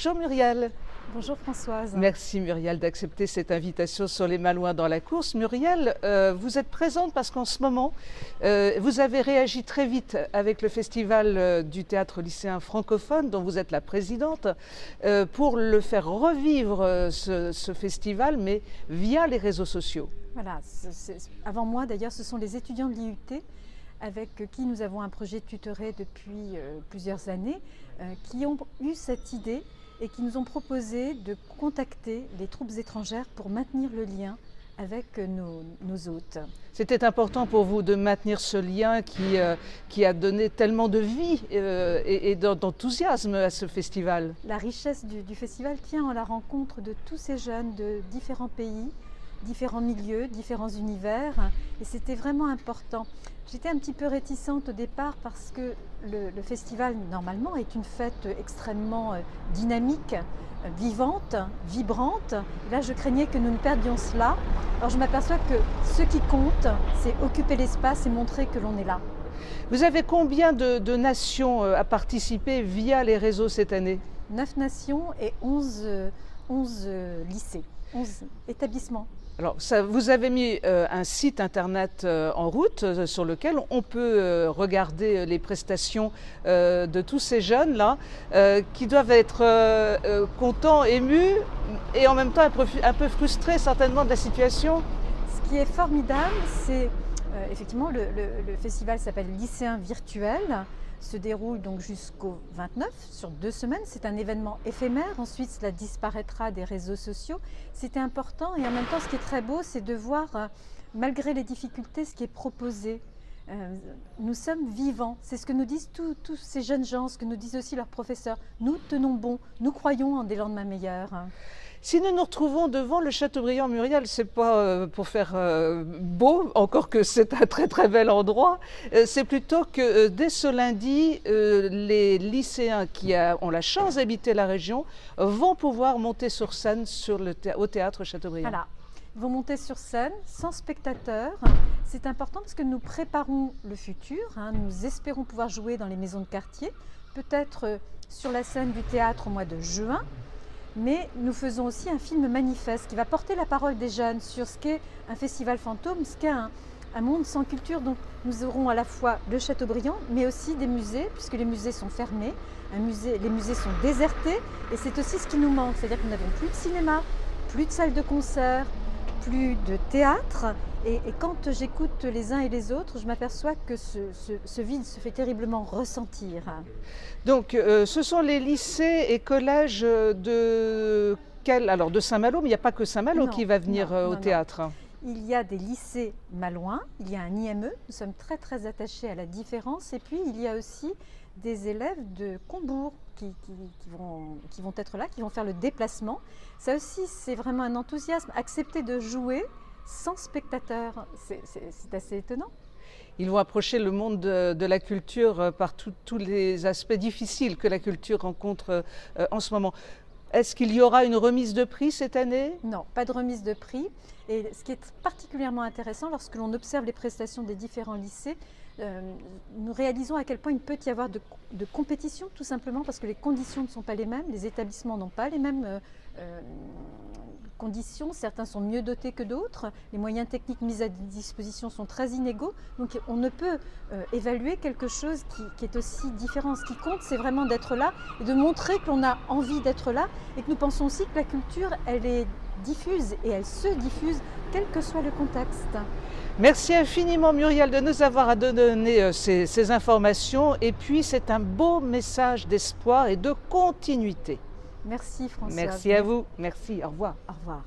Bonjour Muriel. Bonjour Françoise. Merci Muriel d'accepter cette invitation sur les Malouins dans la course. Muriel, vous êtes présente parce qu'en ce moment, vous avez réagi très vite avec le festival du théâtre lycéen francophone dont vous êtes la présidente pour le faire revivre ce festival, mais via les réseaux sociaux. Voilà, avant moi d'ailleurs, ce sont les étudiants de l'IUT avec qui nous avons un projet tutoré depuis plusieurs années, qui ont eu cette idée et qui nous ont proposé de contacter les troupes étrangères pour maintenir le lien avec nos hôtes. C'était important pour vous de maintenir ce lien qui a donné tellement de vie et d'enthousiasme à ce festival. La richesse du festival tient en la rencontre de tous ces jeunes de différents pays, différents milieux, différents univers, et c'était vraiment important. J'étais un petit peu réticente au départ parce que le festival, normalement, est une fête extrêmement dynamique, vivante, vibrante. Et là, je craignais que nous ne perdions cela. Alors, je m'aperçois que ce qui compte, c'est occuper l'espace et montrer que l'on est là. Vous avez combien de nations à participer via les réseaux cette année? 9 nations et 11 lycées, 11 établissements. Alors, vous avez mis un site internet en route sur lequel on peut regarder les prestations de tous ces jeunes-là qui doivent être contents, émus et en même temps un peu frustrés certainement de la situation. Ce qui est formidable, c'est effectivement le festival s'appelle Lycéen Virtuel, se déroule donc jusqu'au 29, sur 2 semaines. C'est un événement éphémère, ensuite cela disparaîtra des réseaux sociaux. C'était important et en même temps ce qui est très beau, c'est de voir, malgré les difficultés, ce qui est proposé. Nous sommes vivants, c'est ce que nous disent tous ces jeunes gens, ce que nous disent aussi leurs professeurs. Nous tenons bon, nous croyons en des lendemains meilleurs. Si nous nous retrouvons devant le Châteaubriand, Muriel, c'est pas pour faire beau, encore que c'est un très très bel endroit, c'est plutôt que dès ce lundi, les lycéens qui ont la chance d'habiter la région vont pouvoir monter sur scène au théâtre Châteaubriand. Voilà. Ils vont monter sur scène sans spectateurs. C'est important parce que nous préparons le futur. Nous espérons pouvoir jouer dans les maisons de quartier, peut-être sur la scène du théâtre au mois de juin. Mais nous faisons aussi un film manifeste qui va porter la parole des jeunes sur ce qu'est un festival fantôme, ce qu'est un monde sans culture. Donc nous aurons à la fois le Châteaubriand, mais aussi des musées, puisque les musées sont fermés, les musées sont désertés, et c'est aussi ce qui nous manque. C'est-à-dire que nous n'avons plus de cinéma, plus de salles de concert, plus de théâtre. Et quand j'écoute les uns et les autres, je m'aperçois que ce vide se fait terriblement ressentir. Donc, ce sont les lycées et collèges de Saint-Malo, mais il n'y a pas que Saint-Malo qui va venir au théâtre. Il y a des lycées malouins, il y a un IME, nous sommes très très attachés à la différence, et puis il y a aussi des élèves de Combourg qui vont être là, qui vont faire le déplacement. Ça aussi, c'est vraiment un enthousiasme, accepter de jouer sans spectateurs, c'est assez étonnant. Ils vont approcher le monde de la culture par tous les aspects difficiles que la culture rencontre en ce moment. Est-ce qu'il y aura une remise de prix cette année? Non, pas de remise de prix. Et ce qui est particulièrement intéressant, lorsque l'on observe les prestations des différents lycées, nous réalisons à quel point il peut y avoir de compétition, tout simplement parce que les conditions ne sont pas les mêmes, les établissements n'ont pas les mêmes conditions, certains sont mieux dotés que d'autres, les moyens techniques mis à disposition sont très inégaux, donc on ne peut évaluer quelque chose qui est aussi différent. Ce qui compte, c'est vraiment d'être là et de montrer que l'on a envie d'être là et que nous pensons aussi que la culture, elle est diffuse et elle se diffuse quel que soit le contexte. Merci infiniment Muriel de nous avoir donné ces informations, et puis c'est un beau message d'espoir et de continuité. Merci Françoise. Merci à vous. Merci, au revoir. Au revoir.